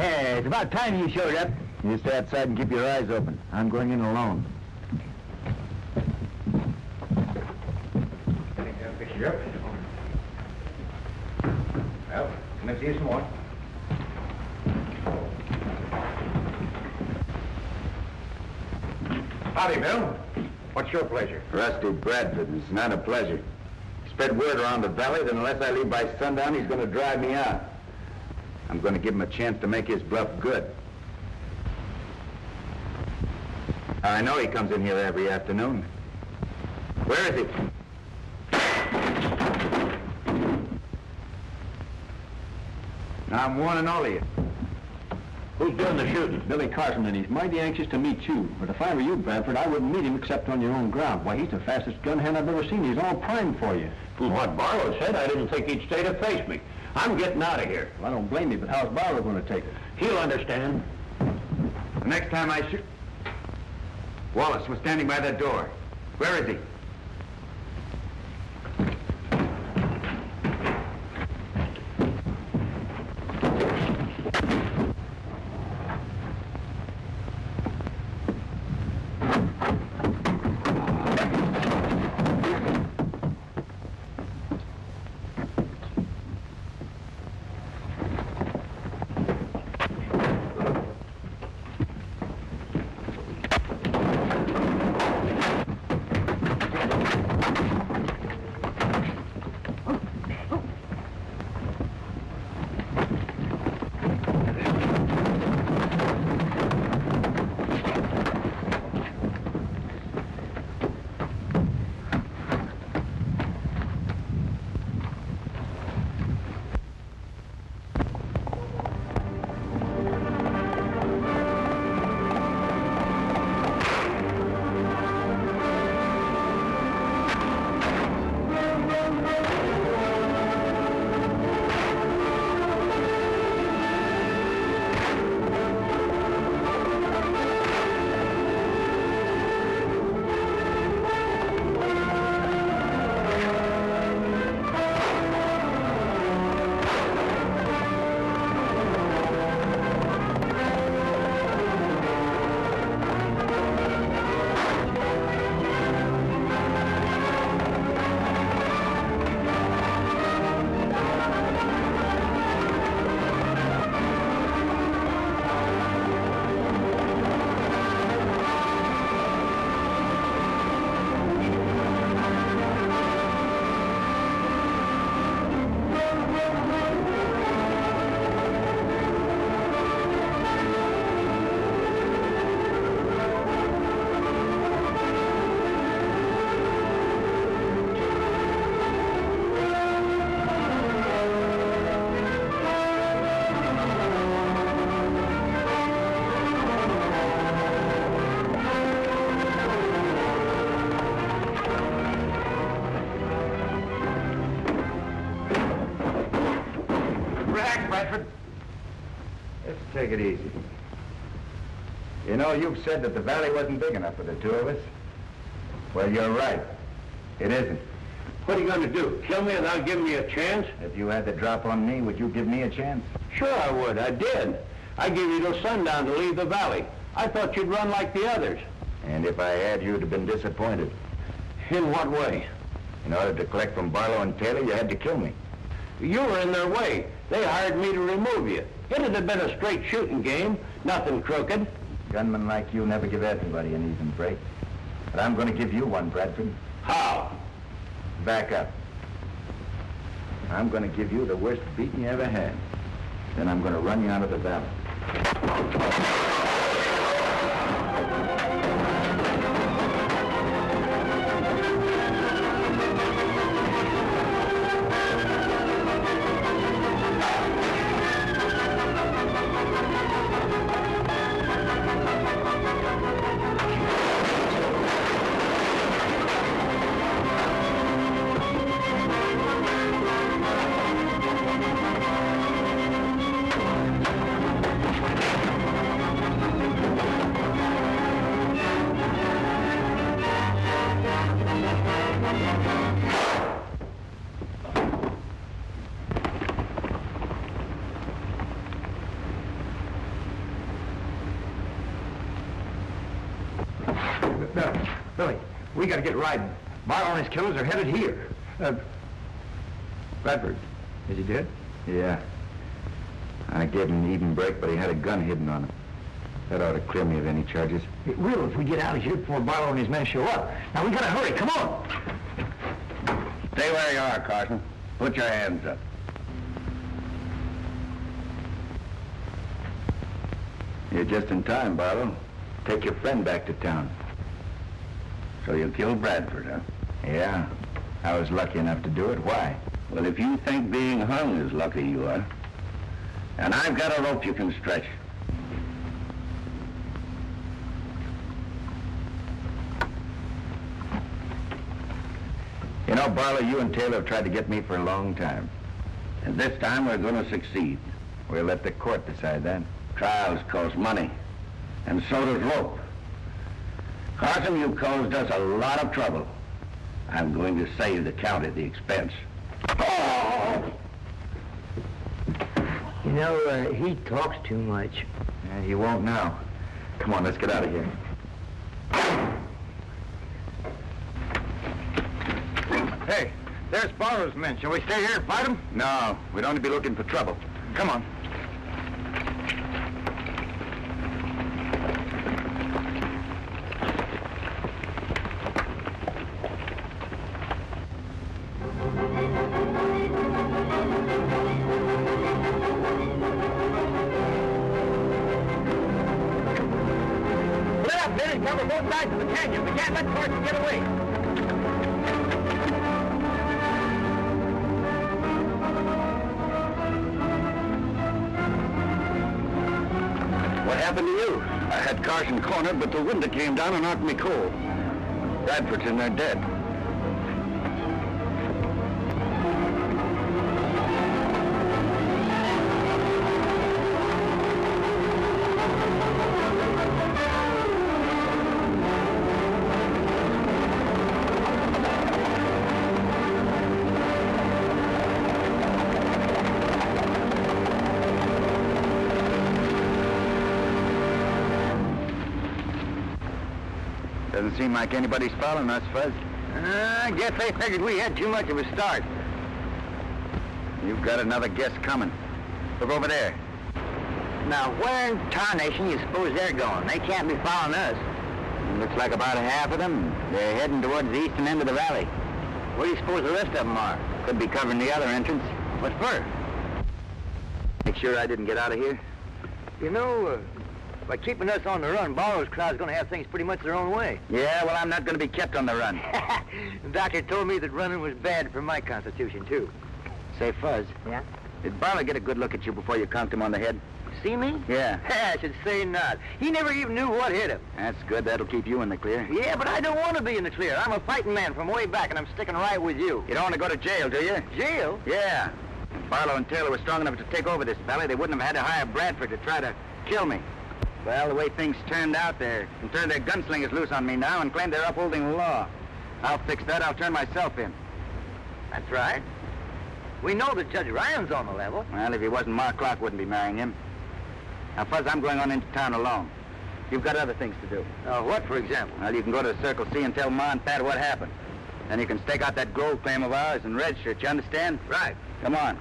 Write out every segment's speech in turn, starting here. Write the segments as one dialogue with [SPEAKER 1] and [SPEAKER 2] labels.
[SPEAKER 1] Hey, it's about time you showed up. You stay outside and keep your eyes open. I'm going in alone.
[SPEAKER 2] I'll fix you up. Well, come and see you some more. Howdy, Bill. What's your pleasure?
[SPEAKER 1] Rusty Bradford. It's not a pleasure. Spread word around the valley that unless I leave by sundown, he's going to drive me out. I'm going to give him a chance to make his bluff good. I know he comes in here every afternoon. Where is he? I'm warning all of you.
[SPEAKER 3] Who's doing the shooting? Billy Carson, and he's mighty anxious to meet you. But if I were you, Bradford, I wouldn't meet him except on your own ground. Why, he's the fastest gun hand I've ever seen. He's all primed for you.
[SPEAKER 4] From what Barlow said, I didn't think he'd stay to face me. I'm getting out of here.
[SPEAKER 3] Well, I don't blame you, but how's Barlow going to take it?
[SPEAKER 4] He'll understand.
[SPEAKER 1] The next time I shoot... Wallace was standing by that door. Where is he? Take it easy. You know, you've said that the valley wasn't big enough for the two of us. Well, you're right. It isn't.
[SPEAKER 4] What are you going to do? Kill me without giving me a chance?
[SPEAKER 1] If you had the drop on me, would you give me a chance?
[SPEAKER 4] Sure I would. I did. I gave you till sundown to leave the valley. I thought you'd run like the others.
[SPEAKER 1] And if I had, you'd have been disappointed.
[SPEAKER 4] In what way?
[SPEAKER 1] In order to collect from Barlow and Taylor, you had to kill me.
[SPEAKER 4] You were in their way. They hired me to remove you. It'd have been a straight shooting game, nothing crooked.
[SPEAKER 1] Gunmen like you never give everybody an even break. But I'm going to give you one, Bradford.
[SPEAKER 4] How?
[SPEAKER 1] Back up. I'm going to give you the worst beating you ever had. Then I'm going to run you out of the valley.
[SPEAKER 2] We gotta get riding. Barlow and his killers are headed here. Bradford, is he dead?
[SPEAKER 1] Yeah. I gave him an even break, but he had a gun hidden on him. That ought to clear me of any charges.
[SPEAKER 2] It will if we get out of here before Barlow and his men show up. Now, we gotta hurry. Come on.
[SPEAKER 4] Stay where you are, Carson. Put your hands up.
[SPEAKER 1] You're just in time, Barlow. Take your friend back to town.
[SPEAKER 4] So you killed Bradford, huh?
[SPEAKER 1] Yeah. I was lucky enough to do it. Why?
[SPEAKER 4] Well, if you think being hung is lucky, you are. And I've got a rope you can stretch.
[SPEAKER 1] You know, Barlow, you and Taylor have tried to get me for a long time.
[SPEAKER 4] And this time we're going to succeed.
[SPEAKER 1] We'll let the court decide that.
[SPEAKER 4] Trials cost money. And so does rope. Carson, you caused us a lot of trouble. I'm going to save the county the expense. Oh!
[SPEAKER 5] You know, he talks too much.
[SPEAKER 1] Yeah, he won't now. Come on, let's get out of here.
[SPEAKER 2] Hey, there's Barlow's men. Shall we stay here and fight them?
[SPEAKER 1] No, we'd only be looking for trouble.
[SPEAKER 2] Come on. Cover both sides of the canyon. We can't let Carson get away.
[SPEAKER 4] What happened to you? I had Carson cornered, but the window came down and knocked me cold. Bradford's in there dead.
[SPEAKER 1] Doesn't seem like anybody's following us, Fuzz.
[SPEAKER 5] I guess they figured we had too much of a start.
[SPEAKER 1] You've got another guess coming. Look over there.
[SPEAKER 5] Now, where in tarnation you suppose they're going? They can't be following us.
[SPEAKER 1] Looks like about half of them. They're heading towards the eastern end of the valley.
[SPEAKER 5] Where do you suppose the rest of them are?
[SPEAKER 1] Could be covering the other entrance.
[SPEAKER 5] What for?
[SPEAKER 1] Make sure I didn't get out of here.
[SPEAKER 5] You know, by keeping us on the run, Barlow's crowd's going to have things pretty much their own way.
[SPEAKER 1] Yeah, well, I'm not going to be kept on the run.
[SPEAKER 5] The doctor told me that running was bad for my constitution, too.
[SPEAKER 1] Say, Fuzz.
[SPEAKER 5] Yeah?
[SPEAKER 1] Did Barlow get a good look at you before you conked him on the head?
[SPEAKER 5] See me?
[SPEAKER 1] Yeah.
[SPEAKER 5] I should say not. He never even knew what hit him.
[SPEAKER 1] That's good. That'll keep you in the clear.
[SPEAKER 5] Yeah, but I don't want to be in the clear. I'm a fighting man from way back, and I'm sticking right with you.
[SPEAKER 1] You don't want to go to jail, do you?
[SPEAKER 5] Jail?
[SPEAKER 1] Yeah. If Barlow and Taylor were strong enough to take over this valley, they wouldn't have had to hire Bradford to try to kill me. Well, the way things turned out, they can turn their gunslingers loose on me now and claim they're upholding the law. I'll fix that. I'll turn myself in.
[SPEAKER 5] That's right. We know that Judge Ryan's on the level.
[SPEAKER 1] Well, if he wasn't, Mark Clark wouldn't be marrying him. Now, Fuzz, I'm going on into town alone. You've got other things to do.
[SPEAKER 5] What, for example?
[SPEAKER 1] Well, you can go to the Circle C and tell Ma and Pat what happened. Then you can stake out that gold claim of ours and register it, you understand?
[SPEAKER 5] Right.
[SPEAKER 1] Come on.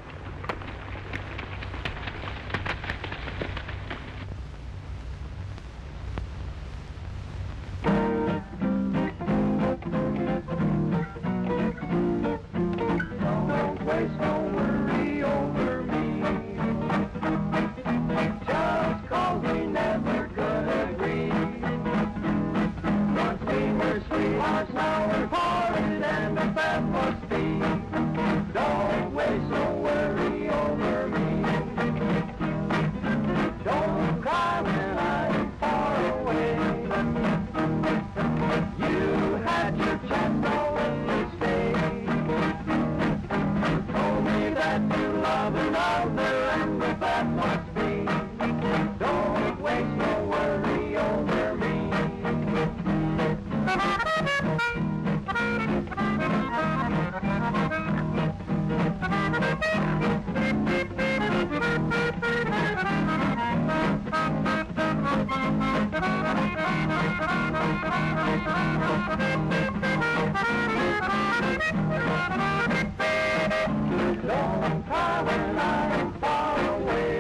[SPEAKER 6] Don't cry when I'm far away.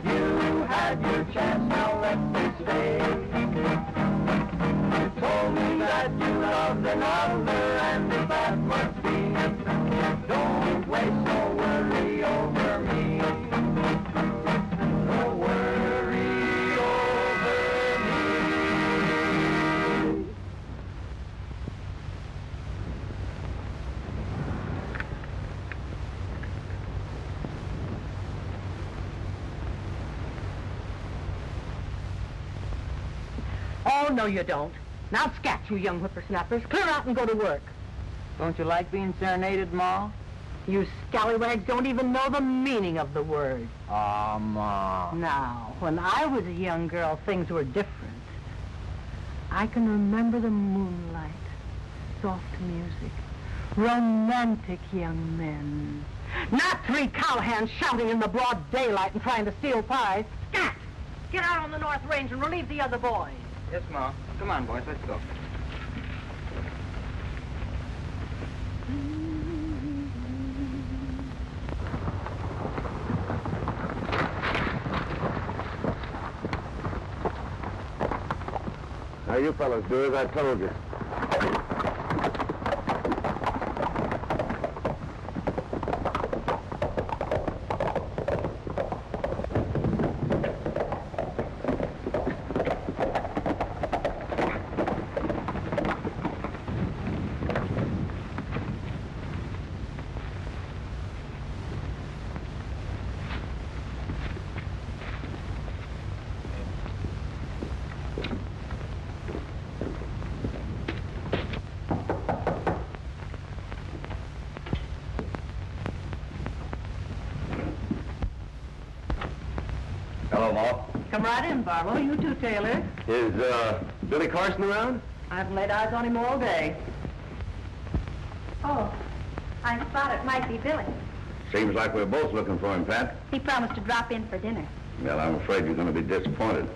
[SPEAKER 6] You had your chance, now let me stay. You told me that you loved another, and if that must be, don't waste no worry over me. No worry over me.
[SPEAKER 7] Oh, no, you don't. Now scat, you young whippersnappers. Clear out and go to work.
[SPEAKER 5] Don't you like being serenaded, Ma?
[SPEAKER 7] You scallywags don't even know the meaning of the word.
[SPEAKER 5] Aw, Ma.
[SPEAKER 7] Now, when I was a young girl, things were different. I can remember the moonlight, soft music, romantic young men. Not three cowhands shouting in the broad daylight and trying to steal pies. Scat! Get out on the North Range and relieve the other boys.
[SPEAKER 5] Yes, Ma. Come on, boys, let's go.
[SPEAKER 4] Now, you fellas do as I told you. Hello, Ma.
[SPEAKER 7] Come right in, Barlow. You too, Taylor.
[SPEAKER 4] Is, Billy Carson around?
[SPEAKER 7] I haven't laid eyes on him all day.
[SPEAKER 8] Oh, I thought it might be Billy.
[SPEAKER 4] Seems like we're both looking for him, Pat.
[SPEAKER 8] He promised to drop in for dinner.
[SPEAKER 4] Well, I'm afraid you're going to be disappointed.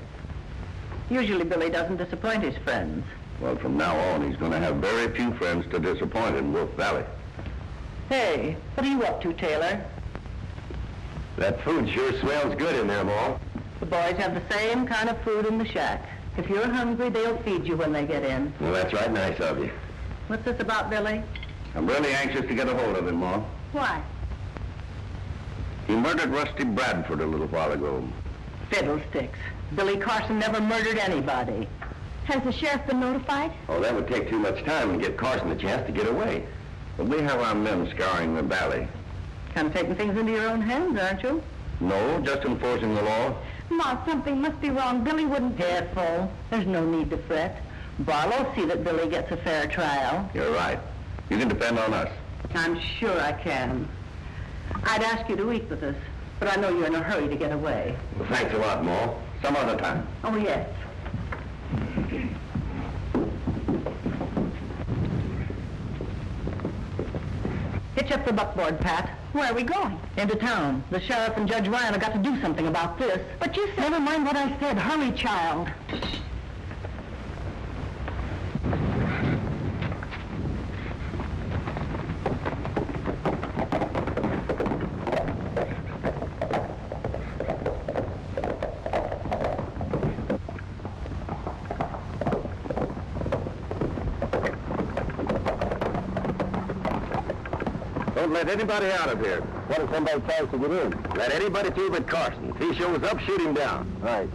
[SPEAKER 7] Usually Billy doesn't disappoint his friends.
[SPEAKER 4] Well, from now on, he's going to have very few friends to disappoint in Wolf Valley.
[SPEAKER 7] Hey, what are you up to, Taylor?
[SPEAKER 4] That food sure smells good in there, Ma.
[SPEAKER 7] The boys have the same kind of food in the shack. If you're hungry, they'll feed you when they get in.
[SPEAKER 4] Well, that's right nice of you.
[SPEAKER 7] What's this about, Billy?
[SPEAKER 4] I'm really anxious to get a hold of him, Ma.
[SPEAKER 8] Why?
[SPEAKER 4] He murdered Rusty Bradford a little while ago.
[SPEAKER 7] Fiddlesticks. Billy Carson never murdered anybody.
[SPEAKER 8] Has the sheriff been notified?
[SPEAKER 4] Oh, that would take too much time and give Carson a chance to get away. But we have our men scouring the valley.
[SPEAKER 7] Kind of taking things into your own hands, aren't you?
[SPEAKER 4] No, just enforcing the law.
[SPEAKER 8] Ma, something must be wrong. Billy wouldn't...
[SPEAKER 7] Careful. There's no need to fret. Barlow'll see that Billy gets a fair trial.
[SPEAKER 4] You're right. You can depend on us.
[SPEAKER 7] I'm sure I can. I'd ask you to eat with us, but I know you're in a hurry to get away.
[SPEAKER 4] Well, thanks a lot, Ma. Some other time.
[SPEAKER 7] Oh, yes. Hitch up the buckboard, Pat.
[SPEAKER 8] Where are we going?
[SPEAKER 7] Into town. The sheriff and Judge Ryan have got to do something about this.
[SPEAKER 8] But you said...
[SPEAKER 7] Never mind what I said. Hurry, child.
[SPEAKER 4] Don't let anybody out of here. What if somebody tries to get in? Let anybody through but Carson. If he shows up, shoot him down. Right.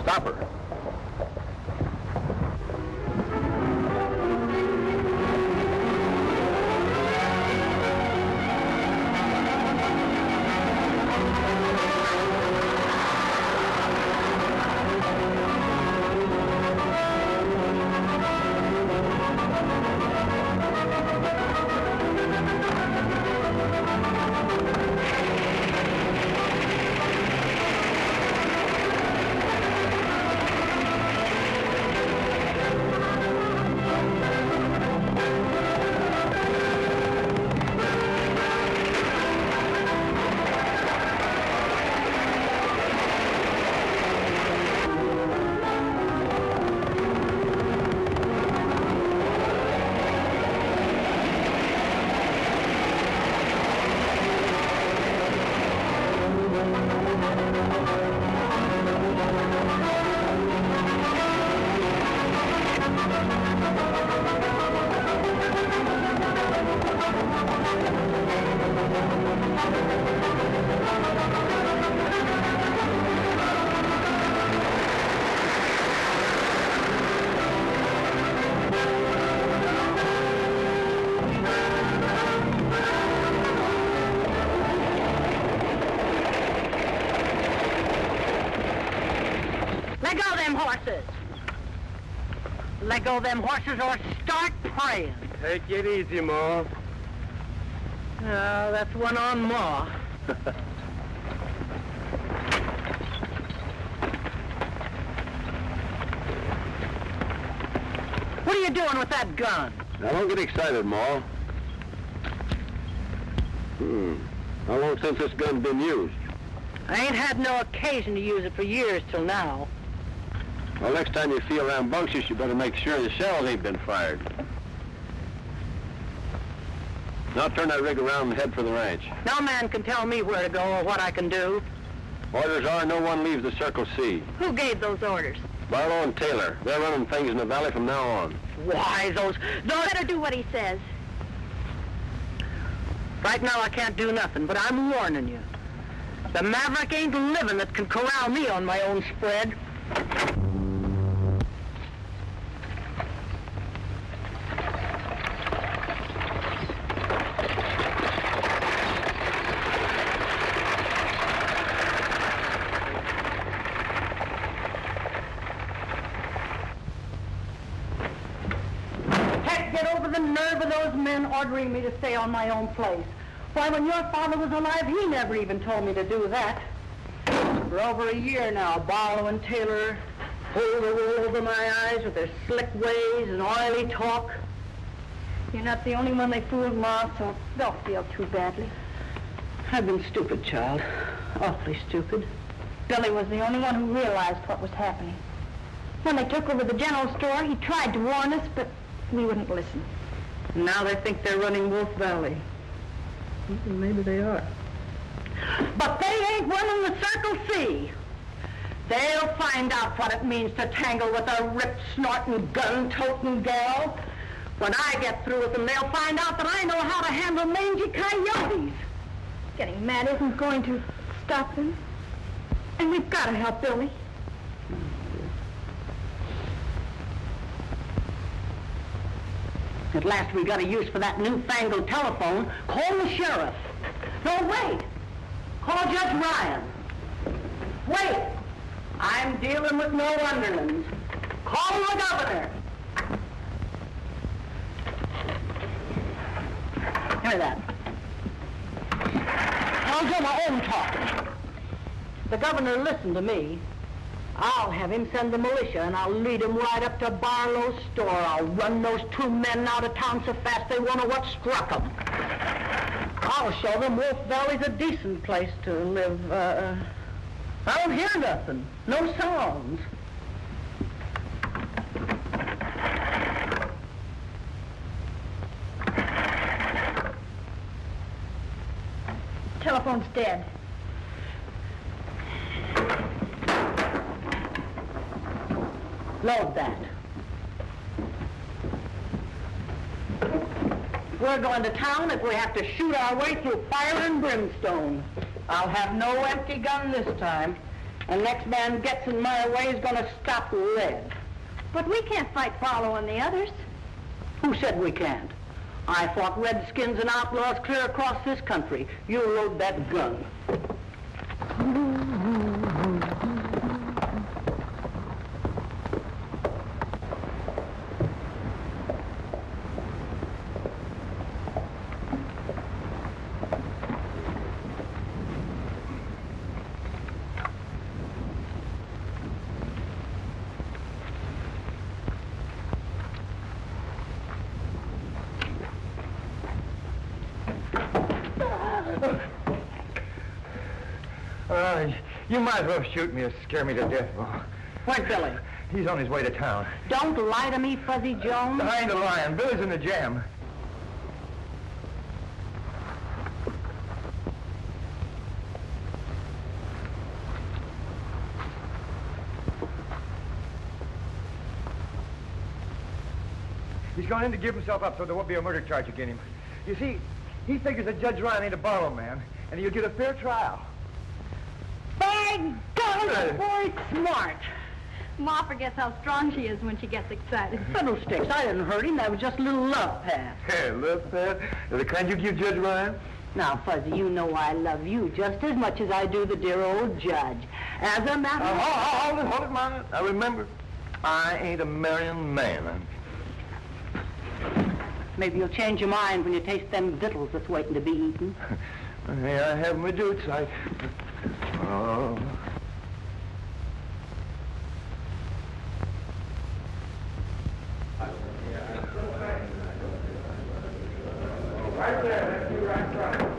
[SPEAKER 4] Stop her.
[SPEAKER 7] them horses. Let go of them horses or start praying.
[SPEAKER 3] Take it easy, Ma.
[SPEAKER 7] That's one on Ma. What are you doing with that gun?
[SPEAKER 3] Now, don't get excited, Ma. How long since this gun's been used?
[SPEAKER 7] I ain't had no occasion to use it for years till now.
[SPEAKER 3] Well, next time you feel rambunctious, you better make sure the shells ain't been fired. Now turn that rig around and head for the ranch.
[SPEAKER 7] No man can tell me where to go or what I can do.
[SPEAKER 3] Orders are no one leaves the Circle C.
[SPEAKER 8] Who gave those orders?
[SPEAKER 3] Barlow and Taylor. They're running things in the valley from now on.
[SPEAKER 7] Why, those...
[SPEAKER 8] Better do what he says.
[SPEAKER 7] Right now I can't do nothing, but I'm warning you. The maverick ain't living that can corral me on my own spread. Get over the nerve of those men ordering me to stay on my own place. Why, when your father was alive, he never even told me to do that. For over a year now, Barlow and Taylor hold the wool over my eyes with their slick ways and oily talk.
[SPEAKER 8] You're not the only one they fooled, Ma, so don't feel too badly.
[SPEAKER 7] I've been stupid, child. Awfully stupid.
[SPEAKER 8] Billy was the only one who realized what was happening. When they took over the general store, he tried to warn us, but we wouldn't listen.
[SPEAKER 7] Now they think they're running Wolf Valley. Maybe they are. But they ain't running the Circle C. They'll find out what it means to tangle with a rip-snorting, gun-toting gal. When I get through with them, they'll find out that I know how to handle mangy coyotes.
[SPEAKER 8] Getting mad isn't going to stop them. And we've got to help Billy.
[SPEAKER 7] At last we got a use for that newfangled telephone. Call the sheriff. No, wait. Call Judge Ryan. Wait. I'm dealing with no underlings. Call the governor. Give me that. I'll do my own talking. If the governor listened to me, I'll have him send the militia, and I'll lead him right up to Barlow's store. I'll run those two men out of town so fast they won't know what struck them. I'll show them Wolf Valley's a decent place to live. I don't hear nothing. No sounds.
[SPEAKER 8] Telephone's dead.
[SPEAKER 7] Load that. We're going to town if we have to shoot our way through fire and brimstone. I'll have no empty gun this time. And next man gets in my way is going to stop lead.
[SPEAKER 8] But we can't fight Barlow and the others.
[SPEAKER 7] Who said we can't? I fought redskins and outlaws clear across this country. You load that gun.
[SPEAKER 2] You might as well shoot me or scare me to death, Ma.
[SPEAKER 7] Where's Billy?
[SPEAKER 2] He's on his way to town.
[SPEAKER 7] Don't lie to me, Fuzzy Jones.
[SPEAKER 2] I ain't lying. Billy's in the jam. He's gone in to give himself up so there won't be a murder charge against him. You see, he figures that Judge Ryan ain't a Barlow man, and he'll get a fair trial.
[SPEAKER 8] By God, that boy's smart. Ma forgets how strong she is when she gets excited.
[SPEAKER 7] Fiddlesticks, I didn't hurt him. That was just a little love pat.
[SPEAKER 2] Hey, love pat? The kind you give Judge Ryan?
[SPEAKER 7] Now, Fuzzy, you know I love you just as much as I do the dear old judge. As a matter of...
[SPEAKER 2] Hold it, Margaret. I remember. I ain't a marrying man.
[SPEAKER 7] Maybe you'll change your mind when you taste them victuals that's waiting to be eaten.
[SPEAKER 2] Yeah, I have my doubts, Oh. Right there, that's you right front.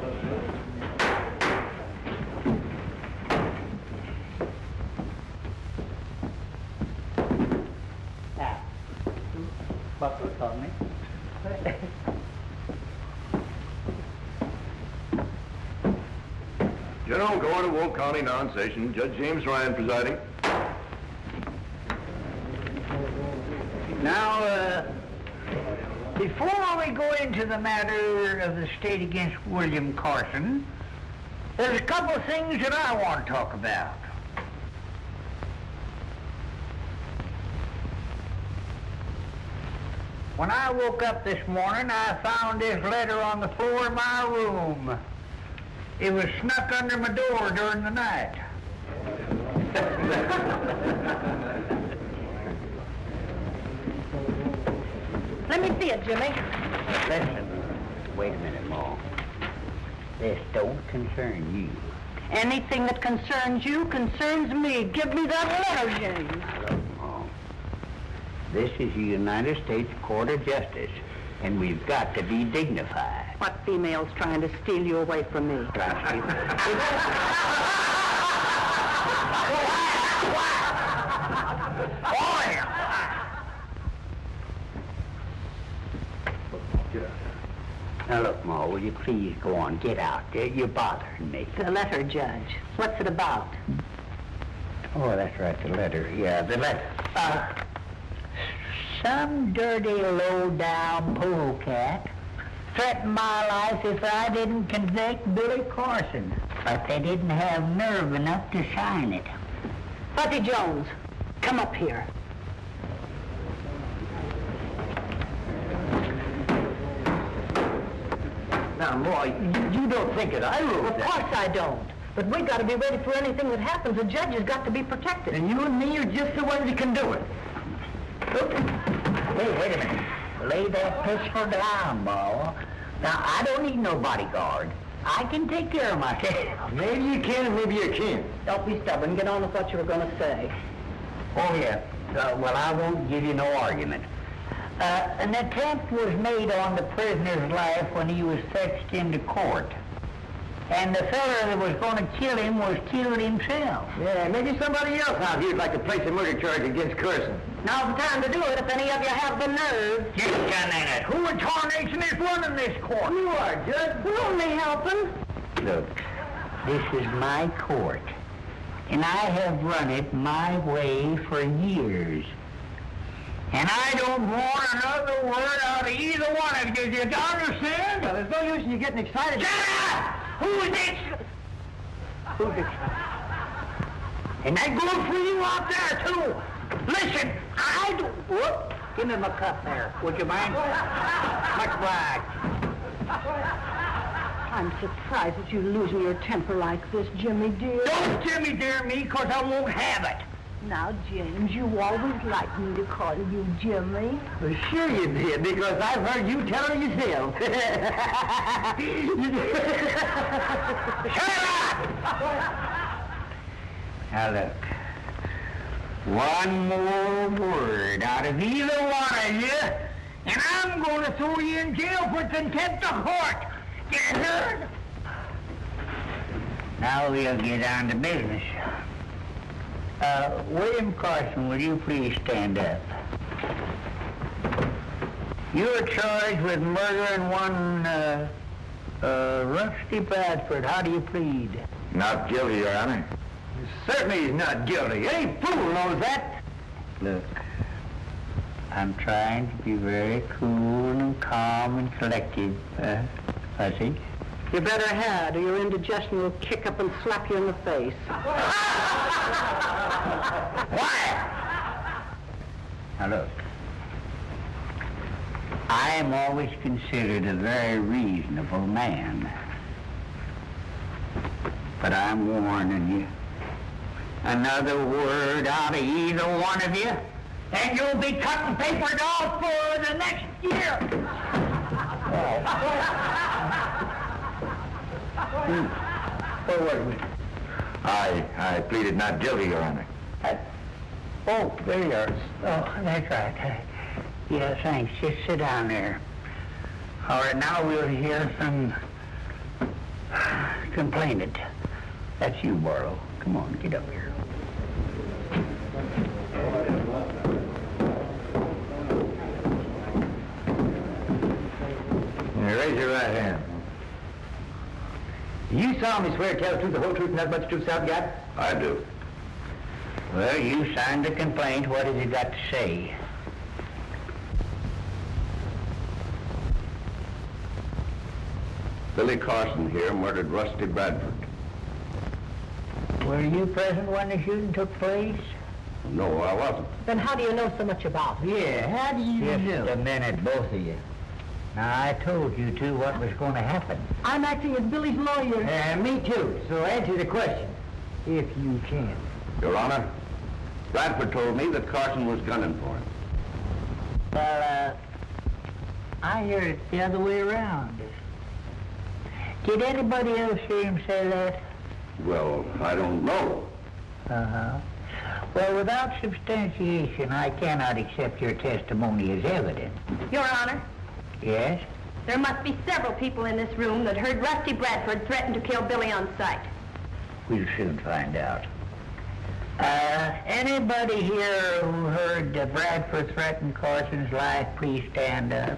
[SPEAKER 5] Butler told me.
[SPEAKER 2] General Court of Will County non-session, Judge James Ryan presiding.
[SPEAKER 5] Now, before we go into the matter of the state against William Carson, there's a couple of things that I want to talk about. When I woke up this morning, I found this letter on the floor of my room. It was snuck under my door during the night.
[SPEAKER 7] Let me see it, Jimmy.
[SPEAKER 5] Listen, wait a minute, Ma. This don't concern you.
[SPEAKER 7] Anything that concerns you concerns me. Give me that letter, James.
[SPEAKER 5] Look, Ma. This is the United States Court of Justice, and we've got to be dignified.
[SPEAKER 7] What female's trying to steal you away from me? Now look, Ma, will you please go on, get out. You're bothering me. The letter, Judge. What's it about?
[SPEAKER 5] Oh, that's right, the letter. Yeah, the letter. Some dirty, low-down polecat threatened my life if I didn't convict Billy Carson. But they didn't have nerve enough to sign it.
[SPEAKER 7] Bucky Jones, come up here.
[SPEAKER 5] Now, Ma, you don't think that I wrote
[SPEAKER 7] Of course I don't. But we got to be ready for anything that happens. The judge has got to be protected.
[SPEAKER 5] And you and me are just the ones that can do it. Hey, wait a minute. Lay that pistol down, Ma. Now, I don't need no bodyguard. I can take care of myself.
[SPEAKER 2] Maybe you can and maybe you can't.
[SPEAKER 7] Don't be stubborn. Get on with what you were going to say.
[SPEAKER 5] Oh, yeah. Well, I won't give you no argument. An attempt was made on the prisoner's life when he was fetched into court. And the feller that was going to kill him was killed himself.
[SPEAKER 2] Yeah, maybe somebody else out here'd like to place a murder charge against Carson.
[SPEAKER 7] Now's the time to do it if any of you have the nerve.
[SPEAKER 5] Just a minute. Who in tarnation is running this court?
[SPEAKER 2] You are, Judge.
[SPEAKER 7] We're only helping.
[SPEAKER 5] Look, this is my court. And I have run it my way for years. And I don't want another word out of either one of you. Do you understand?
[SPEAKER 2] Well, there's no use in you getting excited.
[SPEAKER 5] Shut up! Who's this? Who's this? And that goes for you out there, too. Listen, I do... Whoop. Give me my cup there. Would you mind? Much obliged.
[SPEAKER 7] I'm surprised at you losing your temper like this, Jimmy dear.
[SPEAKER 5] Don't Jimmy dear me, because I won't have it.
[SPEAKER 7] Now, James, you always liked me to call you Jimmy.
[SPEAKER 2] Well, sure you did, because I've heard you tell her yourself.
[SPEAKER 5] Shut up! Now, look. One more word out of either one of you, and I'm going to throw you in jail for contempt of court. You heard? Now we'll get on to business. William Carson, will you please stand up? You're charged with murdering one, Rusty Bradford. How do you plead?
[SPEAKER 2] Not guilty, Your Honor. Certainly he's not guilty. Any fool knows that.
[SPEAKER 5] Look, I'm trying to be very cool and calm and collected, Fuzzy.
[SPEAKER 7] You better had, or your indigestion will kick up and slap you in the face.
[SPEAKER 5] Quiet! Now look, I am always considered a very reasonable man. But I'm warning you, Another word out of either one of you, and you'll be cutting paper dolls for the next year. What was it?
[SPEAKER 4] I pleaded not guilty, Your Honor.
[SPEAKER 5] Oh, there you are. Oh, that's right. Yeah, thanks. Just sit down there. All right, now we'll hear from complainant. That's you, Barlow. Come on, get up here.
[SPEAKER 2] Raise your right hand. You solemnly swear to tell the truth, the whole truth, and nothing but the truth, self God?
[SPEAKER 4] I do.
[SPEAKER 5] Well, you signed the complaint. What have you got to say?
[SPEAKER 4] Billy Carson here murdered Rusty Bradford.
[SPEAKER 5] Were you present when the shooting took place?
[SPEAKER 4] No, I wasn't.
[SPEAKER 7] Then how do you know so much about it?
[SPEAKER 5] Yeah, how do you
[SPEAKER 7] know?
[SPEAKER 5] Just a minute, both of you. Now, I told you two what was going to happen.
[SPEAKER 7] I'm acting as Billy's lawyer.
[SPEAKER 2] Me too. So answer the question, if you can.
[SPEAKER 4] Your Honor, Bradford told me that Carson was gunning for him.
[SPEAKER 5] Well, I heard it the other way around. Did anybody else hear him say that?
[SPEAKER 4] Well, I don't know.
[SPEAKER 5] Uh-huh. Well, without substantiation, I cannot accept your testimony as evidence.
[SPEAKER 8] Your Honor,
[SPEAKER 5] Yes?
[SPEAKER 8] there must be several people in this room that heard Rusty Bradford threaten to kill Billy on sight.
[SPEAKER 5] We'll soon find out. Anybody here who heard Bradford threaten Carson's life, please stand up.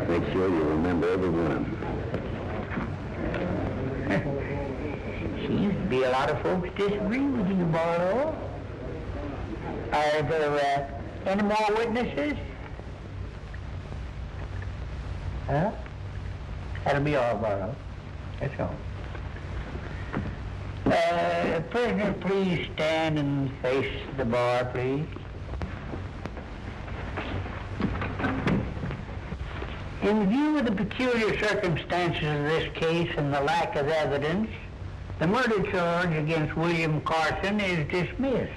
[SPEAKER 4] Make sure you remember every one.
[SPEAKER 5] Seems to be a lot of folks disagree with you, Barlow. Are there any more witnesses? Huh? That'll be all, Barlow. That's all. Prisoner, please stand and face the bar, please. In view of the peculiar circumstances of this case and the lack of evidence, the murder charge against William Carson is dismissed.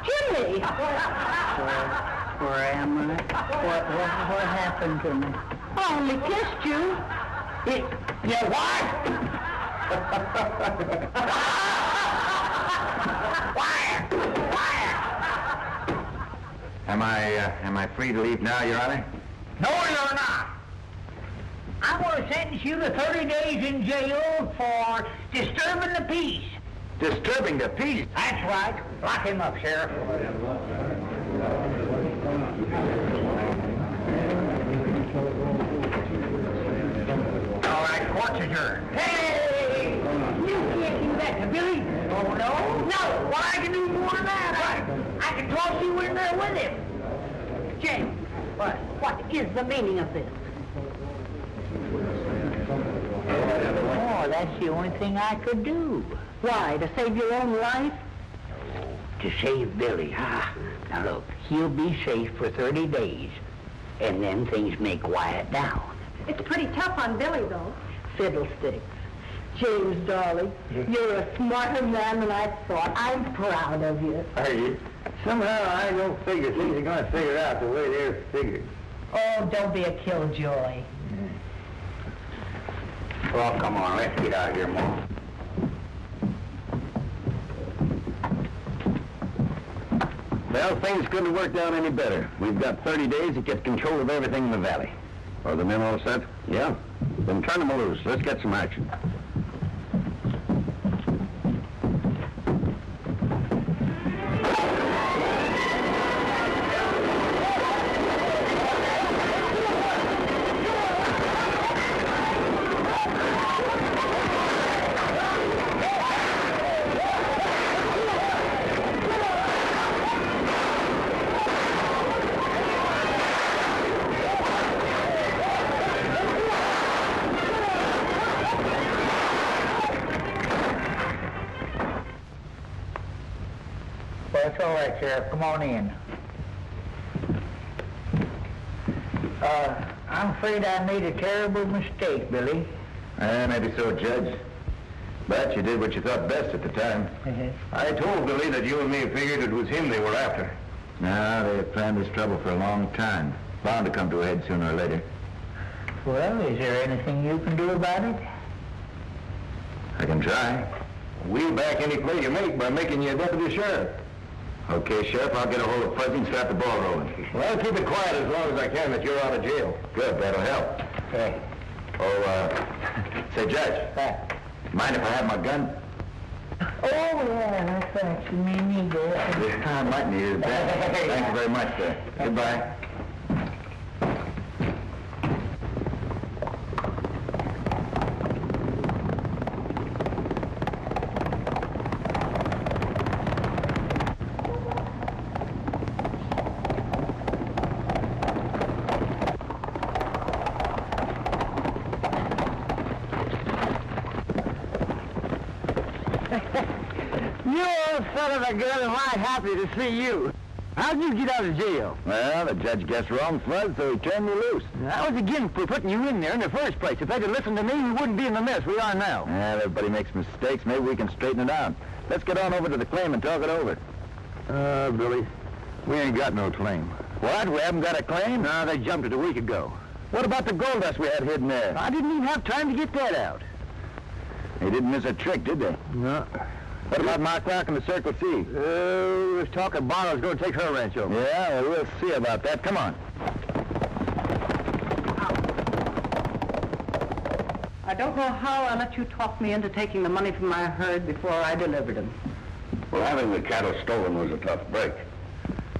[SPEAKER 7] Jimmy!
[SPEAKER 5] Where am I? What happened to me?
[SPEAKER 7] I only kissed you.
[SPEAKER 5] You what?
[SPEAKER 4] Am I free to leave now, Your Honor?
[SPEAKER 5] No, you're not. I'm going to sentence you to 30 days in jail for disturbing the peace.
[SPEAKER 4] Disturbing the peace?
[SPEAKER 5] That's right. Lock him up, Sheriff. All right, court's adjourned. Hey! You can't do that to Billy. Oh, no? No. Well, I can do more than that. I can toss you in there with him.
[SPEAKER 7] James, what is the meaning of this?
[SPEAKER 5] Oh, that's the only thing I could do.
[SPEAKER 7] Why, to save your own life?
[SPEAKER 5] To save Billy, huh? Now look, he'll be safe for 30 days, and then things may quiet down.
[SPEAKER 8] It's pretty tough on Billy, though.
[SPEAKER 7] Fiddlesticks. James, darling, you're a smarter man than I thought. I'm proud of you.
[SPEAKER 2] Are you? Somehow I don't figure things are going to figure out the way they're figured.
[SPEAKER 7] Oh, don't be a killjoy.
[SPEAKER 5] Well, come on, let's get out of here, Mom.
[SPEAKER 4] Well, things couldn't have worked out any better. We've got 30 days to get control of everything in the valley. Are the men all set? Yeah. Then turn them loose. Let's get some action.
[SPEAKER 5] it's all right, Sheriff. Come on in. I'm afraid I made a terrible mistake, Billy.
[SPEAKER 3] Maybe so, Judge. But you did what you thought best at the time.
[SPEAKER 2] I told Billy that you and me figured it was him they were after.
[SPEAKER 3] No, they have planned this trouble for a long time. Bound to come to a head sooner or later.
[SPEAKER 5] Well, is there anything you can do about it?
[SPEAKER 3] I can try.
[SPEAKER 2] We'll back any play you make by making you a deputy sheriff.
[SPEAKER 3] Okay, Sheriff, I'll get a hold of Fuzzy and start the ball rolling.
[SPEAKER 2] Well, I'll keep it quiet as long as I can that you're out of jail.
[SPEAKER 3] Good, that'll help.
[SPEAKER 5] Okay.
[SPEAKER 3] Oh, say, Judge, mind if I have my gun?
[SPEAKER 5] Oh, yeah, that's right. You may need that.
[SPEAKER 3] This time might need it back. Thank you very much, sir. Goodbye.
[SPEAKER 2] You old son of a gun, am I happy to see you. How'd you get out of jail?
[SPEAKER 3] Well, the judge guessed wrong, Fuzz, so he turned me loose.
[SPEAKER 2] I was against for putting you in there in the first place. If they'd have listened to me, we wouldn't be in the mess we are now.
[SPEAKER 3] Well, everybody makes mistakes. Maybe we can straighten it out. Let's get on over to the claim and talk it over.
[SPEAKER 2] Billy, we ain't got no claim.
[SPEAKER 3] What? We haven't got a claim?
[SPEAKER 2] No, they jumped it a week ago.
[SPEAKER 3] What about the gold dust we had hidden there?
[SPEAKER 2] I didn't even have time to get that out.
[SPEAKER 3] They didn't miss a trick, did they?
[SPEAKER 2] No.
[SPEAKER 3] What about Mark Rock and the Circle C?
[SPEAKER 2] This talking Barlow's going to take her ranch over.
[SPEAKER 3] Yeah, well, we'll see about that. Come on.
[SPEAKER 7] I don't know how I let you talk me into taking the money from my herd before I delivered them.
[SPEAKER 4] Well, having the cattle stolen was a tough break.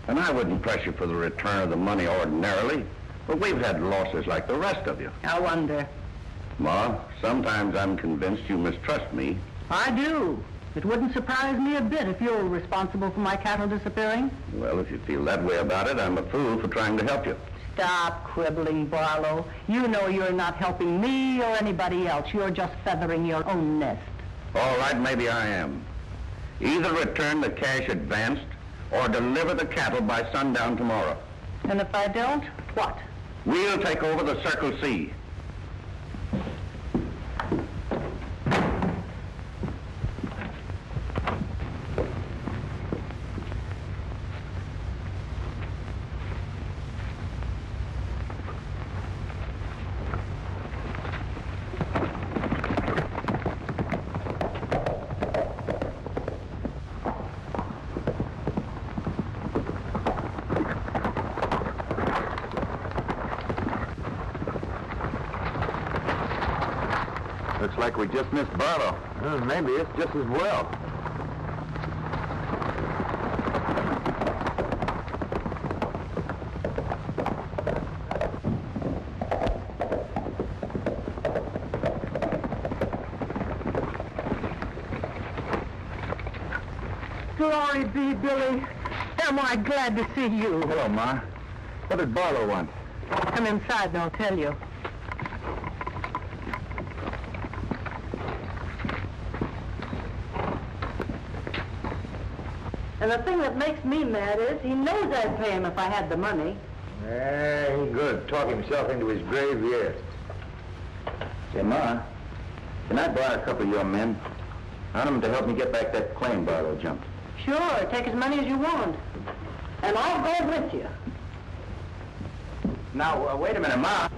[SPEAKER 4] And I wouldn't press you for the return of the money ordinarily, but we've had losses like the rest of you.
[SPEAKER 7] I wonder.
[SPEAKER 4] Ma, sometimes I'm convinced you mistrust me.
[SPEAKER 7] I do. It wouldn't surprise me a bit if you were responsible for my cattle disappearing.
[SPEAKER 4] Well, if you feel that way about it, I'm a fool for trying to help you.
[SPEAKER 7] Stop quibbling, Barlow. You know you're not helping me or anybody else. You're just feathering your own nest.
[SPEAKER 4] All right, maybe I am. Either return the cash advanced or deliver the cattle by sundown tomorrow.
[SPEAKER 7] And if I don't, what?
[SPEAKER 4] We'll take over the Circle C.
[SPEAKER 3] Looks like we just missed Barlow.
[SPEAKER 2] Maybe it's just as well.
[SPEAKER 7] Glory be, Billy. Am I glad to see you.
[SPEAKER 3] Hello, Ma. What did Barlow want?
[SPEAKER 7] Come inside and I'll tell you. And the thing that makes me mad is he knows I'd pay him if I had the money.
[SPEAKER 2] He's good. Talk himself into his grave, yes.
[SPEAKER 3] Say, Ma, can I borrow a couple of your men? I want them to help me get back that claim Barlow jumped.
[SPEAKER 7] Sure, take as many as you want. And I'll go with you.
[SPEAKER 3] Now, wait a minute, Ma.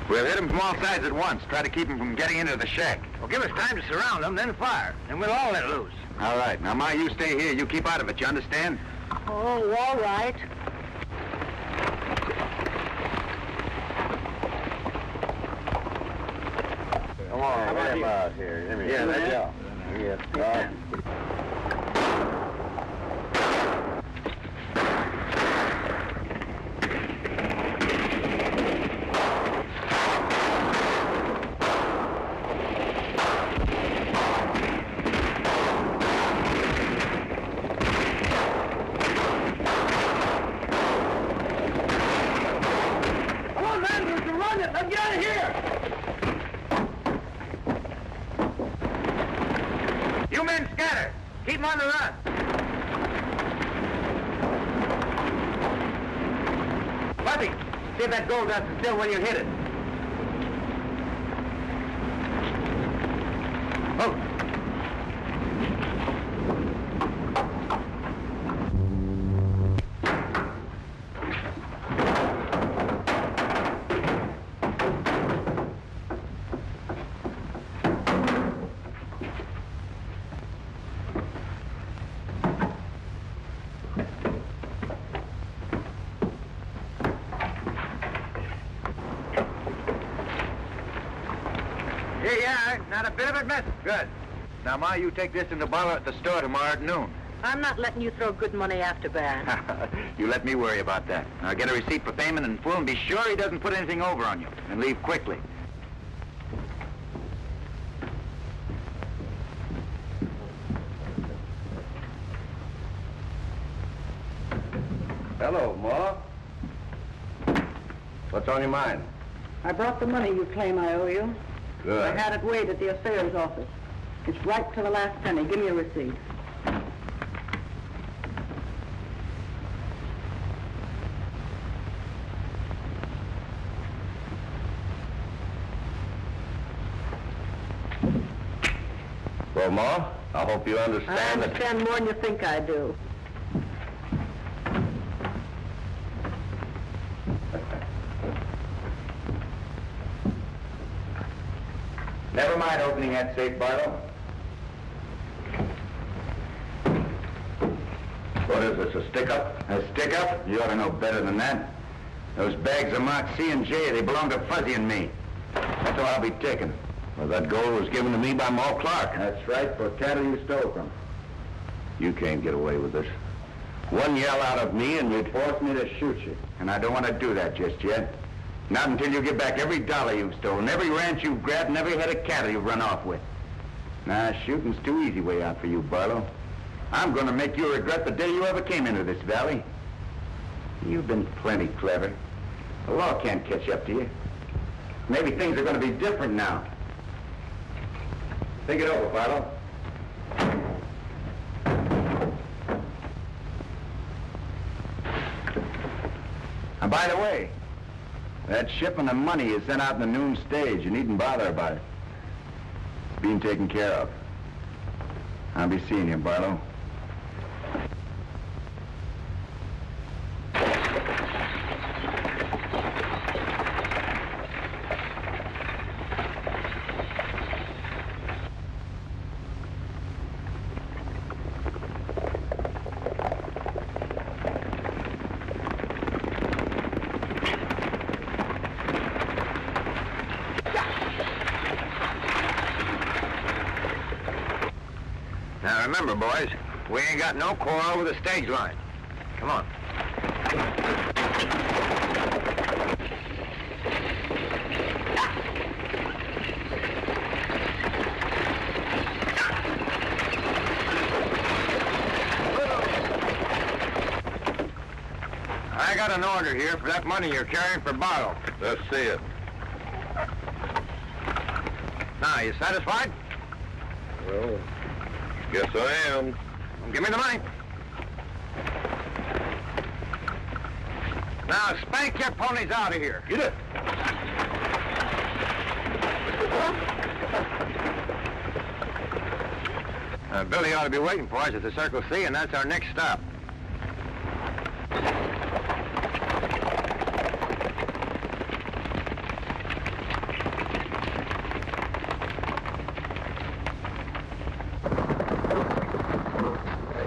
[SPEAKER 1] We'll hit them from all sides at once. Try to keep them from getting into the shack.
[SPEAKER 2] Well, give us time to surround them, then fire. And we'll all let loose.
[SPEAKER 1] All right. Now, Ma, you stay here. You keep out of it. You understand?
[SPEAKER 7] Oh, all right.
[SPEAKER 3] Come on, get him out here. Yeah, let's go. Yeah.
[SPEAKER 1] on the run. Buffy, see if that gold dust is still when you hit it. Oh.
[SPEAKER 2] Here you are. Not a bit of it missing. Good. Now, Ma, you take this in the bottle at the store tomorrow at noon.
[SPEAKER 7] I'm not letting you throw good money after bad.
[SPEAKER 1] You let me worry about that. Now get a receipt for payment in full and be sure he doesn't put anything over on you. And leave quickly.
[SPEAKER 4] Hello, Ma. What's on your mind?
[SPEAKER 9] I brought the money you claim I owe you.
[SPEAKER 4] Good.
[SPEAKER 9] I had it weighed at the affairs office. It's right to the last penny. Give me a receipt.
[SPEAKER 4] Well, Ma, I hope you
[SPEAKER 9] I
[SPEAKER 4] understand
[SPEAKER 9] understand more than you think I do.
[SPEAKER 1] Never mind opening that safe, Barlow.
[SPEAKER 4] What is this, a stick-up?
[SPEAKER 1] A stick-up? You ought to know better than that. Those bags are marked C and J. They belong to Fuzzy and me. That's all I'll be taking.
[SPEAKER 4] Well, that gold was given to me by Ma Clark.
[SPEAKER 1] That's right, for cattle you stole from.
[SPEAKER 4] You can't get away with this. One yell out of me and you'd
[SPEAKER 1] Force me to shoot you. And I don't want to do that just yet. Not until you give back every dollar you've stolen, every ranch you've grabbed, and every head of cattle you've run off with. Nah, shooting's too easy way out for you, Barlow. I'm going to make you regret the day you ever came into this valley. You've been plenty clever. The law can't catch up to you. Maybe things are going to be different now. Think it over, Barlow. And by the way, that shipment of money is sent out in the noon stage. You needn't bother about it. It's being taken care of. I'll be seeing you, Barlow.
[SPEAKER 2] Now remember, boys, we ain't got no quarrel with the stage line. Come on. I got an order here for that money you're carrying for Barlow.
[SPEAKER 4] Let's see it.
[SPEAKER 2] Now, you satisfied?
[SPEAKER 4] Well, guess I am.
[SPEAKER 2] Well, give me the money. Now, spank your ponies out of here.
[SPEAKER 4] Get it.
[SPEAKER 2] Billy ought to be waiting for us at the Circle C, and that's our next stop.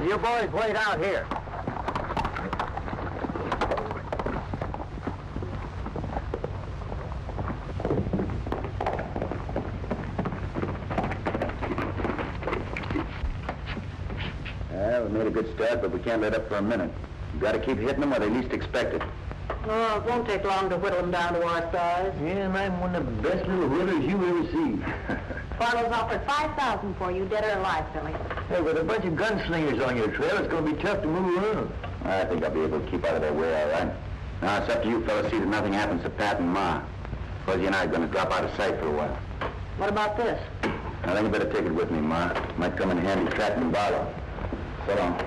[SPEAKER 2] You boys wait out here.
[SPEAKER 1] Well, we made a good start, but we can't let up for a minute. We've got to keep hitting them where they least expect it.
[SPEAKER 9] Oh, it won't take long to whittle them down to our size.
[SPEAKER 3] Yeah, and I'm one of the best little whitters you ever seen.
[SPEAKER 8] Barlow's offered $5,000 for you, dead or alive, Billy.
[SPEAKER 3] Hey, with a bunch of gunslingers on your trail, it's going to be tough to move around.
[SPEAKER 1] I think I'll be able to keep out of their way, all right. Now, it's up to you fellas see that nothing happens to Pat and Ma. Fuzzy and I are going to drop out of sight for a while.
[SPEAKER 9] What about this?
[SPEAKER 1] I think you better take it with me, Ma. Might come in handy tracking Barlow.
[SPEAKER 4] So long.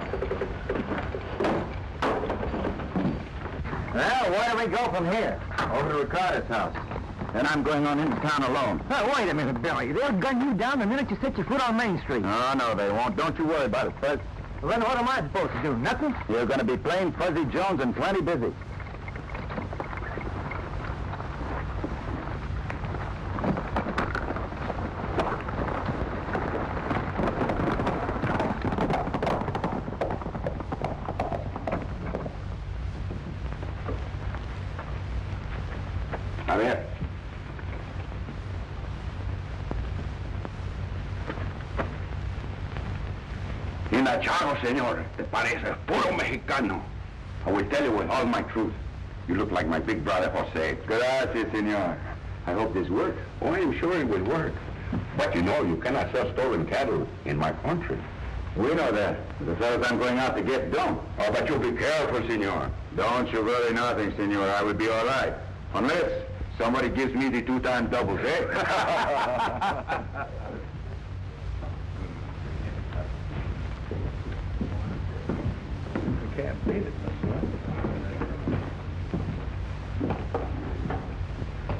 [SPEAKER 1] Well, where do we go from here? Over to Ricardo's house. Then I'm going on into town alone.
[SPEAKER 2] Oh, wait a minute, Billy. They'll gun you down the minute you set your foot on Main Street.
[SPEAKER 1] Oh, no, they won't. Don't you worry about it, Fuzz.
[SPEAKER 2] Well, then what am I supposed to do? Nothing?
[SPEAKER 1] You're going to be plain Fuzzy Jones and plenty busy.
[SPEAKER 4] Come here. Inachado, señor. Te pareces puro mexicano. I will tell you with all my truth. You look like my big brother, Jose.
[SPEAKER 1] Gracias, senor. I hope this works.
[SPEAKER 4] Oh, I'm sure it will work. But you know, you cannot sell stolen cattle in my country.
[SPEAKER 1] We know that. The fellows I'm going out to get don't.
[SPEAKER 4] Oh, but you be careful, senor.
[SPEAKER 1] Don't you worry nothing, senor. I will be all right. Unless somebody gives me the 2-time doubles, eh?
[SPEAKER 2] Can't beat it.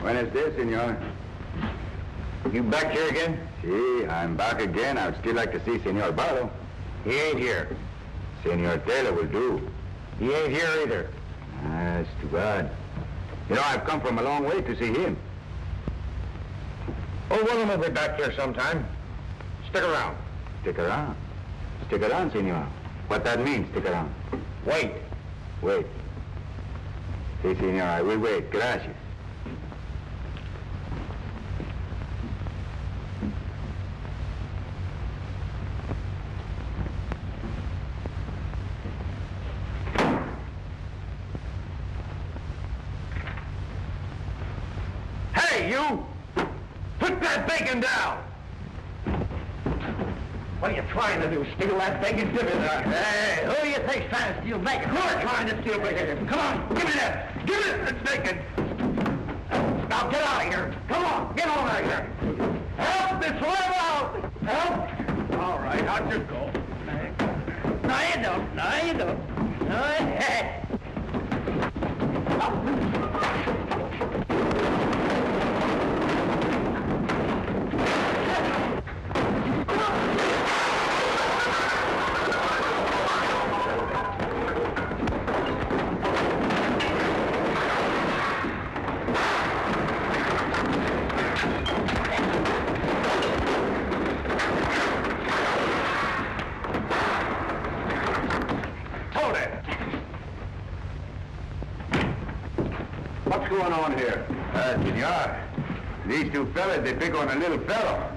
[SPEAKER 1] Buenos dias, senor. You back here again? Si, I'm back again. I'd still like to see Senor Barlow. He ain't here. Senor Taylor will do. He ain't here either. That's too bad. You know, I've come from a long way to see him.
[SPEAKER 2] Oh, William will be back here sometime. Stick around.
[SPEAKER 1] Stick around. Stick around, senor. What that means, stick around.
[SPEAKER 2] Wait.
[SPEAKER 1] Wait. Si, senor, I will wait. Gracias.
[SPEAKER 2] Hey, you! Put that bacon down! What are you trying to do? Steal that bacon? Give me that. Hey, who do you think's trying to steal bacon? Who are trying to steal bacon? Come on, give me that. Give me that bacon. Now get out of here. Come on, get on out of here. Help, it's let out. Help. All right, out you go. No, you don't. No, you don't. No,
[SPEAKER 1] What's going on here? Senor, these two fellas, they pick on a little fellow.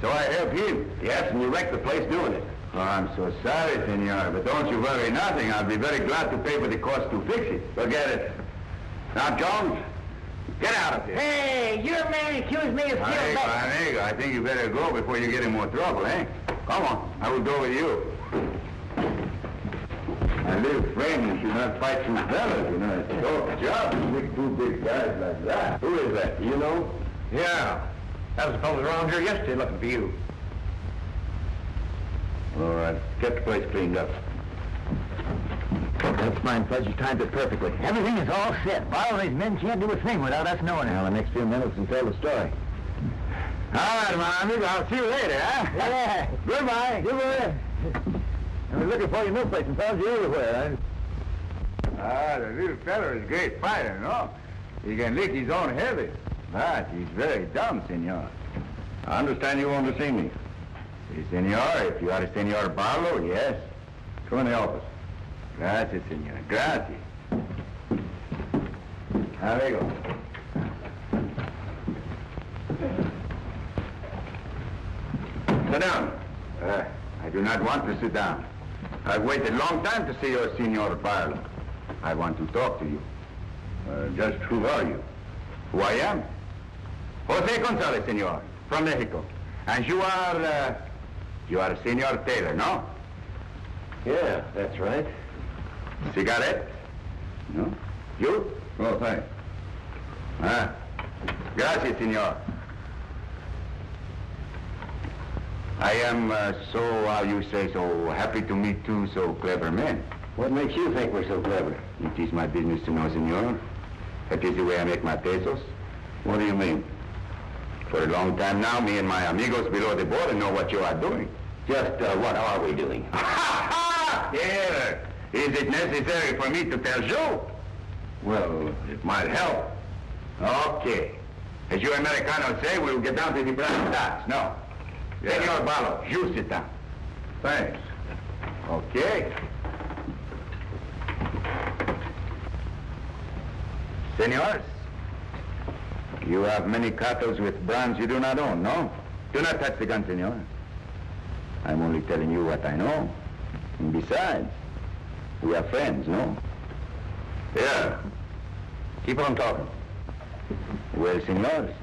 [SPEAKER 1] So I help him.
[SPEAKER 4] Yes, and you wrecked the place doing it.
[SPEAKER 1] Oh, I'm so sorry, senor, but don't you worry nothing. I'll be very glad to pay for the cost to fix it. Forget it. Now, Jones, get out of here.
[SPEAKER 5] Hey, your man accused me of stealing bacon.
[SPEAKER 1] Amigo, I think you better go before you get in more trouble, eh? Come on, I will go with you. My little friend, you should not fight two fellas, you know. It's a tough job to pick two big guys like that.
[SPEAKER 4] Who is that? Do you know?
[SPEAKER 2] yeah. That was a fellow around here yesterday looking for you.
[SPEAKER 1] All right, get the place cleaned up.
[SPEAKER 2] That's fine, Fudge. You timed it perfectly. Everything is all set. Barlow and his men can't do a thing without us knowing it.
[SPEAKER 1] Now, the next few minutes will tell the story. All right, my amigo, I'll see you later, huh?
[SPEAKER 2] Yeah.
[SPEAKER 1] Goodbye.
[SPEAKER 2] Goodbye. I was looking for you in no place and found you everywhere.
[SPEAKER 1] Ah, the little fellow is a great fighter, no? He can lick his own heavy. But he's very dumb, senor.
[SPEAKER 4] I understand you want to see me.
[SPEAKER 1] Si, senor, if you are Senor Barlow, yes.
[SPEAKER 4] Come in the office.
[SPEAKER 1] Gracias, senor. Gracias. Amigo.
[SPEAKER 4] Sit down.
[SPEAKER 1] I do not want to sit down. I've waited a long time to see your Senor Barlow. I want to talk to you.
[SPEAKER 4] Just who are you?
[SPEAKER 1] Who I am? Jose Gonzalez, senor, from Mexico. And you are Senor Taylor, no?
[SPEAKER 4] Yeah, that's right.
[SPEAKER 1] Cigarette?
[SPEAKER 4] No?
[SPEAKER 1] You?
[SPEAKER 4] Oh, thanks.
[SPEAKER 1] Ah. Gracias, senor. I am how you say, so happy to meet two so clever men.
[SPEAKER 3] What makes you think we're so clever?
[SPEAKER 1] It is my business to know, senor. That is the way I make my pesos.
[SPEAKER 4] What do you mean?
[SPEAKER 1] For a long time now, me and my amigos below the border know what you are doing.
[SPEAKER 4] Just what are we doing?
[SPEAKER 1] Here. Is it necessary for me to tell you?
[SPEAKER 4] Well, it might help.
[SPEAKER 1] Okay. As you Americanos say, we'll get down to the brass tacks. No.
[SPEAKER 4] Yeah.
[SPEAKER 1] Senor Barlow, you sit down.
[SPEAKER 4] Thanks.
[SPEAKER 1] Okay. Senors, you have many cartels with brands you do not own, no? Do not touch the gun, senor. I'm only telling you what I know. And besides, we are friends, no?
[SPEAKER 4] Yeah. Keep on talking.
[SPEAKER 1] Well, senors,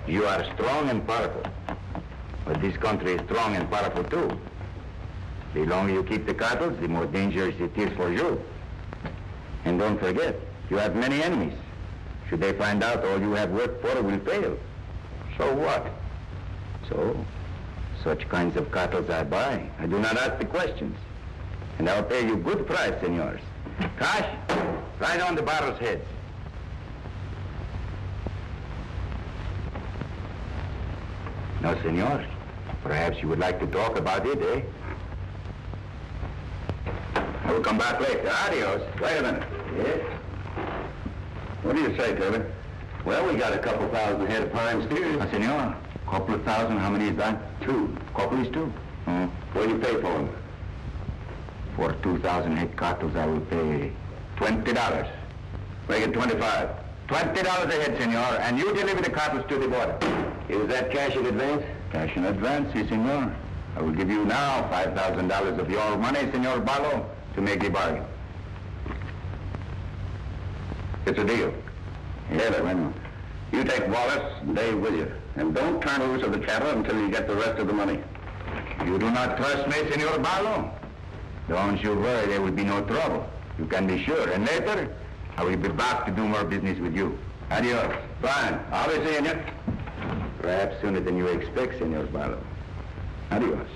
[SPEAKER 1] you are strong and powerful. But this country is strong and powerful too. The longer you keep the cartels, the more dangerous it is for you. And don't forget, you have many enemies. Should they find out all you have worked for will fail.
[SPEAKER 4] So what?
[SPEAKER 1] So, such kinds of cartels I buy. I do not ask the questions. And I'll pay you good price, senors. Cash, right on the barrel's heads. Now, senor, perhaps you would like to talk about it, eh? I will come back later. Adios.
[SPEAKER 4] Wait a minute.
[SPEAKER 1] Yes?
[SPEAKER 4] What do you say, Taylor?
[SPEAKER 1] Well, we got a couple thousand head of pine steers. Senor, couple of thousand, how many is that?
[SPEAKER 4] 2.
[SPEAKER 1] Couple is 2.
[SPEAKER 4] What do you pay for them?
[SPEAKER 1] For 2,000 head cartels, I will pay $20.
[SPEAKER 4] Make it 25.
[SPEAKER 1] $20 a head, senor, and you deliver the cartels to the border.
[SPEAKER 4] Is that cash in advance?
[SPEAKER 1] Cash in advance, si, senor. I will give you now $5,000 of your money, senor Barlow, to make the bargain.
[SPEAKER 4] It's a deal.
[SPEAKER 1] Yes, bueno.
[SPEAKER 4] You take Wallace and Dave with you. And don't turn loose of the cattle until you get the rest of the money.
[SPEAKER 1] You do not trust me, senor Barlow? Don't you worry, there will be no trouble. You can be sure. And later, I will be back to do more business with you. Adios.
[SPEAKER 4] Fine. I'll be seeing you.
[SPEAKER 1] Perhaps sooner than you expect, senor Barlow. Adios.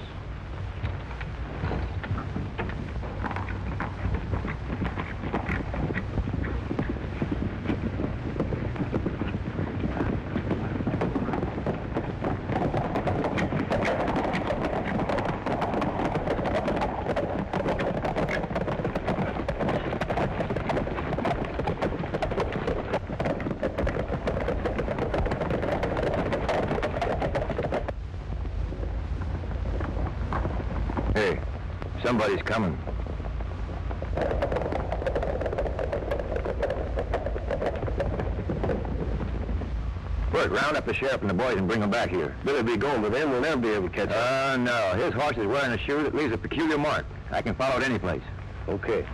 [SPEAKER 4] Hey, somebody's coming. Bert, round up the sheriff and the boys and bring them back here. Better be going with them. We'll never be able to catch them. No. His horse is wearing a shoe that leaves a peculiar mark. I can follow it any place. Okay.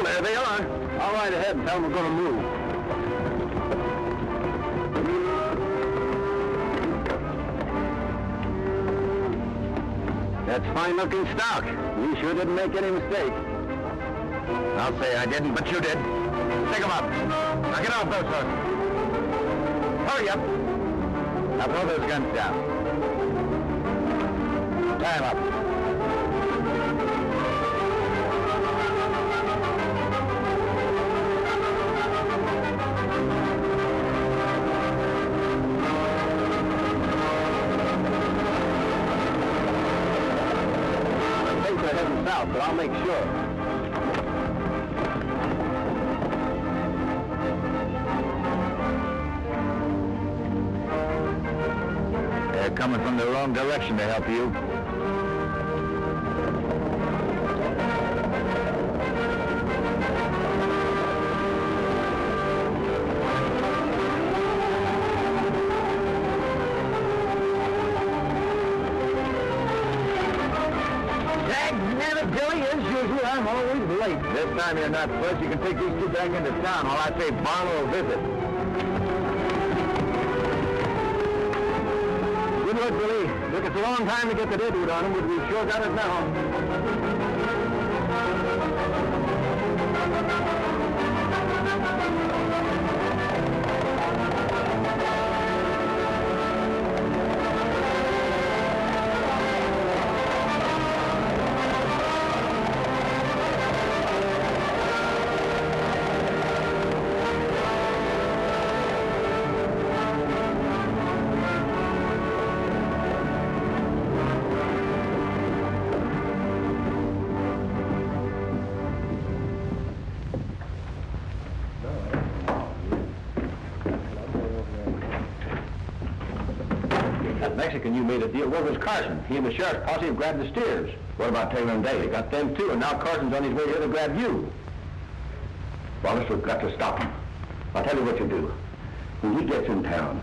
[SPEAKER 4] There they are. I'll ride ahead and tell them we're going to move. That's fine-looking stock. You sure didn't make any mistake. I'll say I didn't, but you did. Take them up. Now get off those horses. Hurry up. Now throw those guns down. Tie them up. They're heading south.
[SPEAKER 3] myself, but I'll make sure.
[SPEAKER 1] They're coming from the wrong direction to help you.
[SPEAKER 3] Billy, as usual, I'm always late.
[SPEAKER 1] This time you're not first. You can take these two back into town while I say Barlow will visit.
[SPEAKER 3] Good luck, Billy. Took us a long time to get the deadwood on him, but we've sure got it now. Mexican you made a deal. Where was Carson? He and the sheriff's posse have grabbed the steers. What about Taylor and Day? They got them too, and now Carson's on his way here to grab you.
[SPEAKER 4] Wallace, we've got to stop him. I'll tell you what you do. When he gets in town,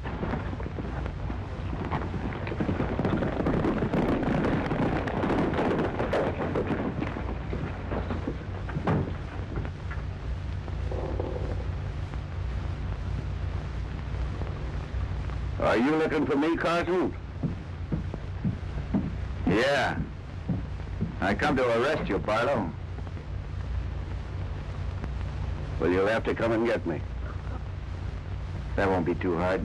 [SPEAKER 1] Are you looking for me, Carson? Yeah. I come to arrest you, Barlow. Well, you'll have to come and get me. That won't be too hard.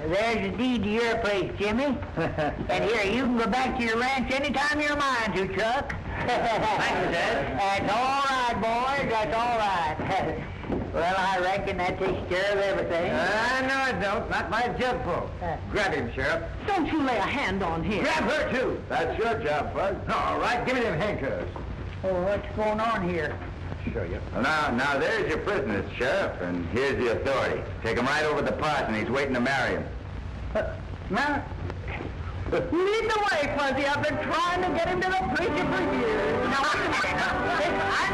[SPEAKER 5] There's the deed to your place, Jimmy. And here, you can go back to your ranch anytime you're mind to, Chuck.
[SPEAKER 2] Thank you, Dad.
[SPEAKER 5] That's all right, boys. That's all right. Well, I reckon that takes care of everything.
[SPEAKER 2] No, it don't. Not my jugful. Grab him, Sheriff.
[SPEAKER 7] Don't you lay a hand on him.
[SPEAKER 2] Grab her, too.
[SPEAKER 3] That's your job, Bud.
[SPEAKER 2] All right, give me them handcuffs.
[SPEAKER 5] Oh, what's going on here?
[SPEAKER 2] Show you.
[SPEAKER 1] Now, there's your prisoners, Sheriff, and here's the authority. Take him right over to the parson. He's waiting to marry him.
[SPEAKER 5] Now, lead the way, Fuzzy. I've been trying to get him to the preacher for years. Now, I'm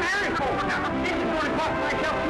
[SPEAKER 5] married folks now. This is going to cost myself